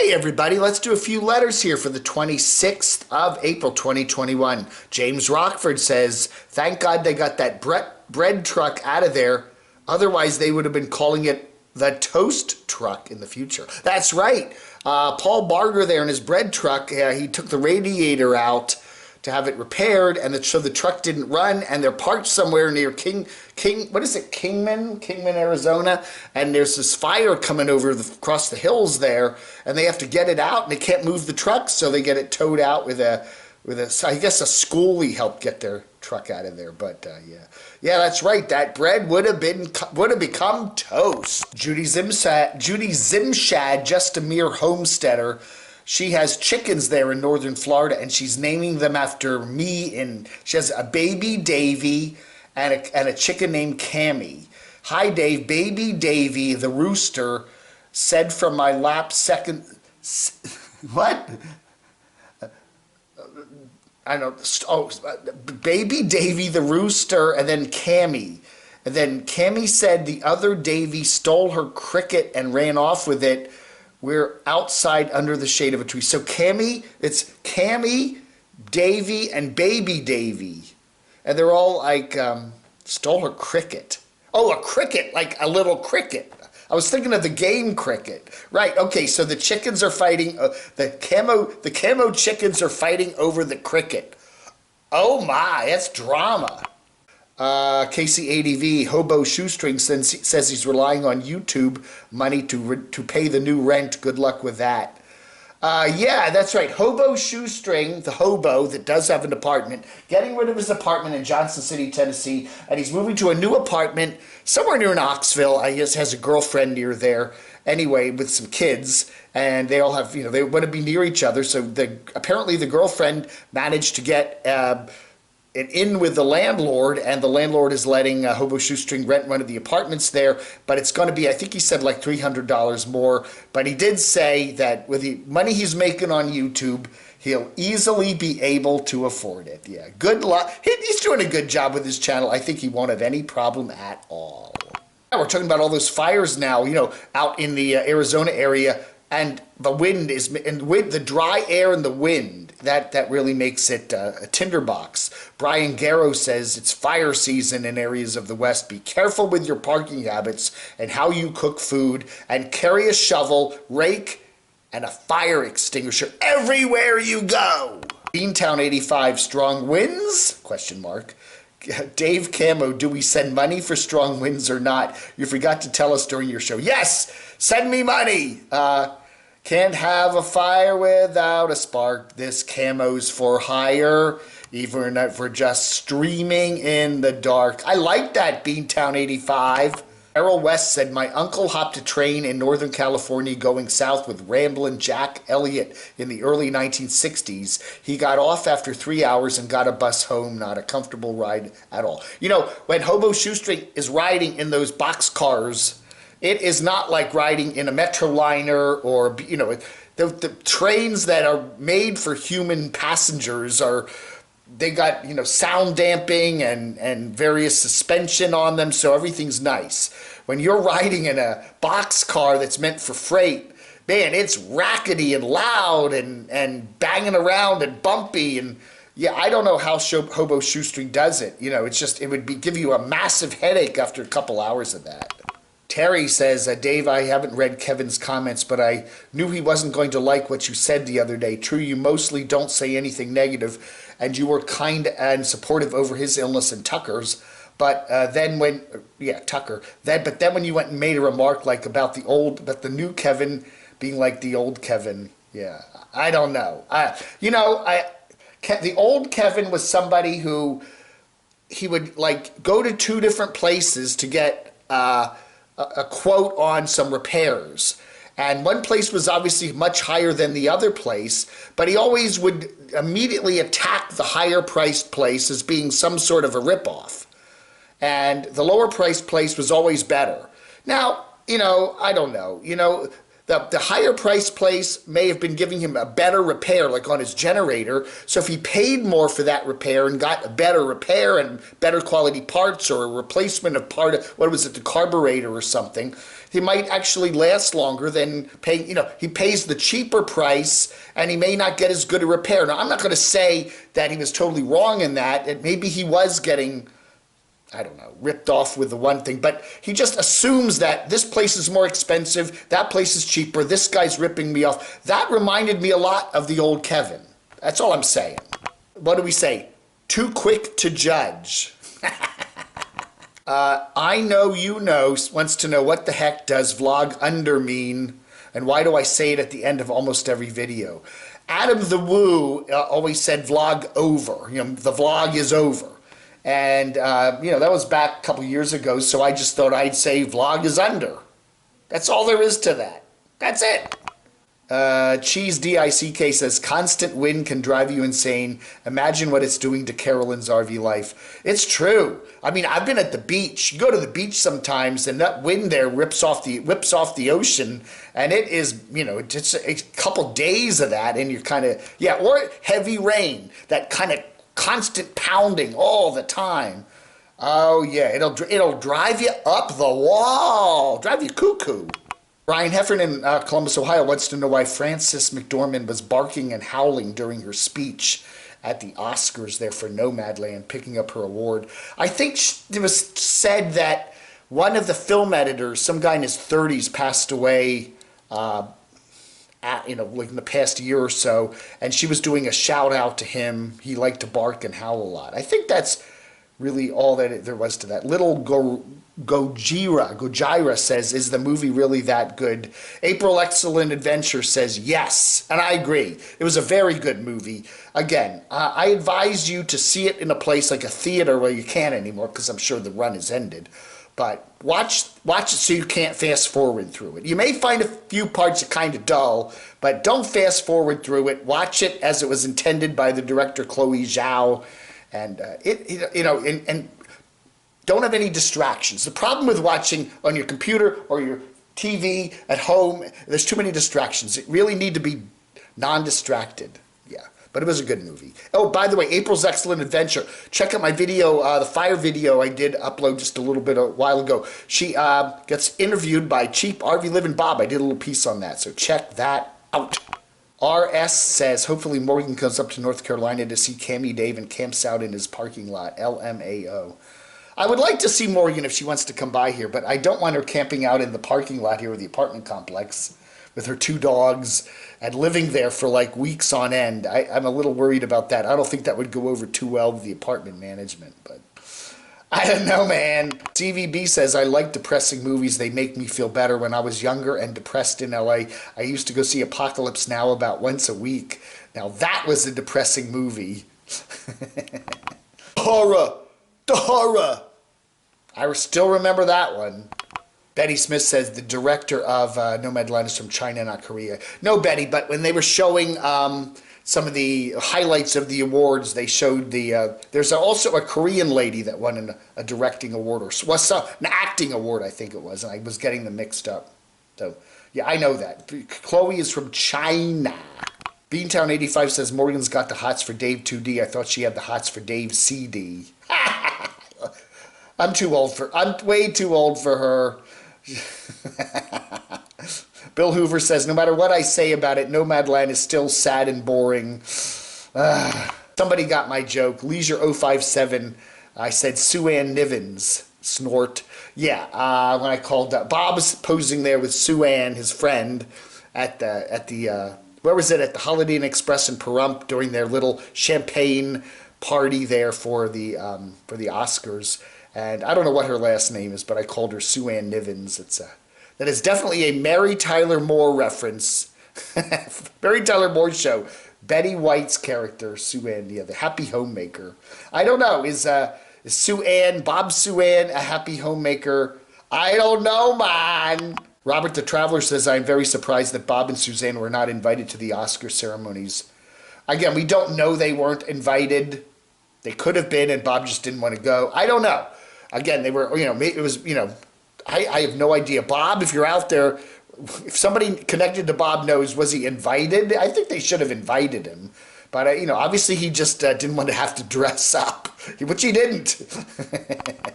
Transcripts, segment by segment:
Hey everybody, let's do a few letters here for the 26th of April 2021. James Rockford says, thank God they got that bread truck out of there. Otherwise they would have been calling it the toast truck in the future. That's right. Paul Barger there in his bread truck, he took the radiator out to have it repaired, and so the truck didn't run, and they're parked somewhere near Kingman, Arizona, and there's this fire coming across the hills there, and they have to get it out, and they can't move the truck, so they get it towed out with a I guess a schoolie helped get their truck out of there. But yeah, that's right. That bread would have become toast. Judy Zimshad, just a mere homesteader. She has chickens there in northern Florida, and she's naming them after me. She has a baby Davy and a chicken named Cammy. Hi, Dave. Baby Davy, the rooster, said from my lap second... What? I don't... Oh, baby Davy, the rooster, and then Cammy. And then Cammy said the other Davy stole her cricket and ran off with it. We're outside under the shade of a tree. So Cammy, it's Cammy, Davy, and Baby Davy. And they're all like, stole her cricket. Oh, a cricket, like a little cricket. I was thinking of the game cricket. Right, okay, so the chickens are fighting, the camo chickens are fighting over the cricket. Oh my, that's drama. KCADV, Hobo Shoestring, says he's relying on YouTube money to pay the new rent. Good luck with that. Yeah, that's right. Hobo Shoestring, the hobo that does have an apartment, getting rid of his apartment in Johnson City, Tennessee, and he's moving to a new apartment somewhere near Knoxville. I guess has a girlfriend near there. Anyway, with some kids, and they all have, they want to be near each other. So apparently the girlfriend managed to get an in with the landlord, and the landlord is letting Hobo Shoestring rent one of the apartments there, but it's going to be, I think he said like $300 more, but he did say that with the money he's making on YouTube, he'll easily be able to afford it. Yeah, good luck. He's doing a good job with his channel. I think he won't have any problem at all. We're talking about all those fires now, out in the Arizona area, and the wind is, the dry air and the wind, that really makes it a tinderbox. Brian Garrow says it's fire season in areas of the West. Be careful with your parking habits and how you cook food, and carry a shovel, rake, and a fire extinguisher everywhere you go. Beantown 85, strong winds? Question mark. Dave Camo, do we send money for strong winds or not? You forgot to tell us during your show. Yes, send me money. Can't have a fire without a spark. This camo's for hire, even if we're just streaming in the dark. I like that, Beantown 85. Errol West said, my uncle hopped a train in Northern California going south with Ramblin' Jack Elliott in the early 1960s. He got off after 3 hours and got a bus home. Not a comfortable ride at all. When Hobo Shoestring is riding in those boxcars, it is not like riding in a Metroliner or, the trains that are made for human passengers they got, sound damping and various suspension on them, so everything's nice. When you're riding in a boxcar that's meant for freight, man, it's rackety and loud and banging around and bumpy, and yeah, I don't know how Hobo Shoestring does it. It would give you a massive headache after a couple hours of that. Terry says, Dave, I haven't read Kevin's comments, but I knew he wasn't going to like what you said the other day. True, you mostly don't say anything negative, and you were kind and supportive over his illness and Tucker's. But then when you went and made a remark like about the new Kevin being like the old Kevin, yeah, I don't know. The old Kevin was somebody who he would like go to two different places to get a quote on some repairs, and one place was obviously much higher than the other place, but he always would immediately attack the higher priced place as being some sort of a ripoff, and the lower priced place was always better. Now, I don't know, the higher priced place may have been giving him a better repair, like on his generator. So if he paid more for that repair and got a better repair and better quality parts, or a replacement of the carburetor or something, he might actually last longer than paying, he pays the cheaper price and he may not get as good a repair. Now, I'm not going to say that he was totally wrong in that. And maybe he was getting, I don't know, ripped off with the one thing, but he just assumes that this place is more expensive, that place is cheaper, this guy's ripping me off. That reminded me a lot of the old Kevin. That's all I'm saying. What do we say? Too quick to judge. I know you know wants to know what the heck does vlog under mean, and why do I say it at the end of almost every video? Adam the Woo always said vlog over. The vlog is over. And, that was back a couple years ago, so I just thought I'd say vlog is under. That's all there is to that. That's it. Cheese DICK says, constant wind can drive you insane. Imagine what it's doing to Carolyn's RV life. It's true. I mean, I've been at the beach. You go to the beach sometimes, and that wind there whips off the ocean, and it is, it's a couple days of that, and you're kind of, or heavy rain, that kind of constant pounding all the time. Oh yeah, it'll drive you up the wall, drive you cuckoo. Brian Heffern in Columbus, Ohio wants to know why Frances McDormand was barking and howling during her speech at the Oscars there for Nomadland, picking up her award. I think it was said that one of the film editors, some guy in his 30s, passed away like in the past year or so, and she was doing a shout out to him. He liked to bark and howl a lot. I think that's really all that there was to that. Little Gojira says, is the movie really that good? April Excellent Adventure says yes, and I agree. It was a very good movie. Again, I advise you to see it in a place like a theater where you can't anymore, because I'm sure the run is ended. But watch it so you can't fast forward through it. You may find a few parts kind of dull, but don't fast forward through it. Watch it as it was intended by the director Chloe Zhao, and and don't have any distractions. The problem with watching on your computer or your TV at home, there's too many distractions. It really need to be non-distracted. Yeah, but it was a good movie. Oh, by the way, April's Excellent Adventure. Check out my video, the fire video I did upload just a little bit a while ago. She gets interviewed by Cheap RV Living Bob. I did a little piece on that, so check that out. RS says, hopefully Morgan comes up to North Carolina to see Cammy Dave and camps out in his parking lot. LMAO. I would like to see Morgan if she wants to come by here, but I don't want her camping out in the parking lot here of the apartment complex with her 2 dogs and living there for like weeks on end. I'm a little worried about that. I don't think that would go over too well with the apartment management, but I don't know, man. CVB says, I like depressing movies. They make me feel better. When I was younger and depressed in LA, I used to go see Apocalypse Now about once a week. Now that was a depressing movie. Horror! The horror! I still remember that one. Betty Smith says the director of Nomadland is from China, not Korea. No, Betty, but when they were showing some of the highlights of the awards, they showed there's also a Korean lady that won a directing award, or an acting award, I think it was, and I was getting them mixed up. So, yeah, I know that. Chloe is from China. Beantown85 says, Morgan's got the hots for Dave 2D. I thought she had the hots for Dave CD. I'm way too old for her. Bill Hoover says, no matter what I say about it, Nomadland is still sad and boring. Somebody got my joke. Leisure057, I said Sue Ann Nivens. Snort. Yeah, when I called Bob was posing there with Sue Ann, his friend, at the where was it? At the Holiday Inn Express in Pahrump during their little champagne party there for the Oscars. And I don't know what her last name is, but I called her Sue Ann Nivens. That is definitely a Mary Tyler Moore reference. Mary Tyler Moore show. Betty White's character, Sue Ann, the happy homemaker. I don't know. Is Sue Ann, Bob Sue Ann, a happy homemaker? I don't know, man. Robert the Traveler says, I'm very surprised that Bob and Suzanne were not invited to the Oscar ceremonies. Again, we don't know they weren't invited. They could have been, and Bob just didn't want to go. I don't know. Again, they were, it was, I have no idea. Bob, if you're out there, if somebody connected to Bob knows, was he invited? I think they should have invited him. But, obviously he just didn't want to have to dress up. Which he didn't.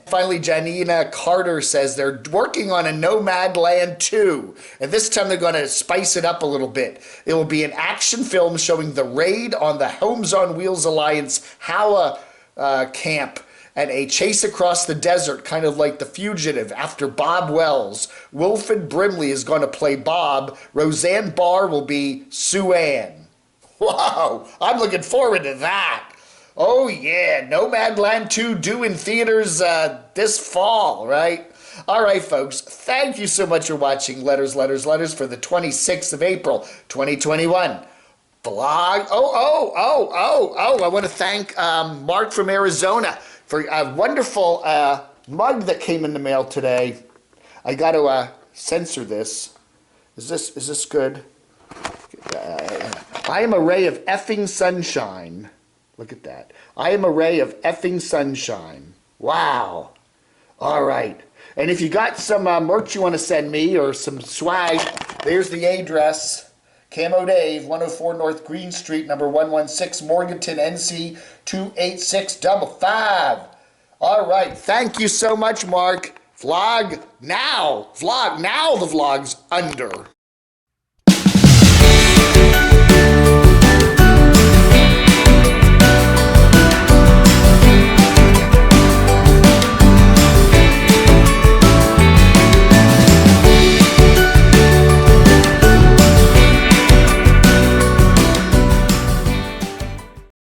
Finally, Janina Carter says they're working on a Nomadland 2. And this time they're going to spice it up a little bit. It will be an action film showing the raid on the Homes on Wheels Alliance Hala camp and a chase across the desert, kind of like The Fugitive, after Bob Wells. Wilfred Brimley is going to play Bob. Roseanne Barr will be Sue Ann. Wow, I'm looking forward to that. Oh yeah, Nomadland 2 due in theaters this fall, right? All right, folks, thank you so much for watching Letters for the 26th of April, 2021. Vlog. I want to thank Mark from Arizona for a wonderful mug that came in the mail today. I got to censor this. Is this good? I am a ray of effing sunshine. Look at that. I am a ray of effing sunshine. Wow. All right. And if you got some merch you want to send me or some swag, there's the address. Camo Dave, 104 North Green Street, number 116, Morganton, NC 28655. All right. Thank you so much, Mark. Vlog now. The vlog's under.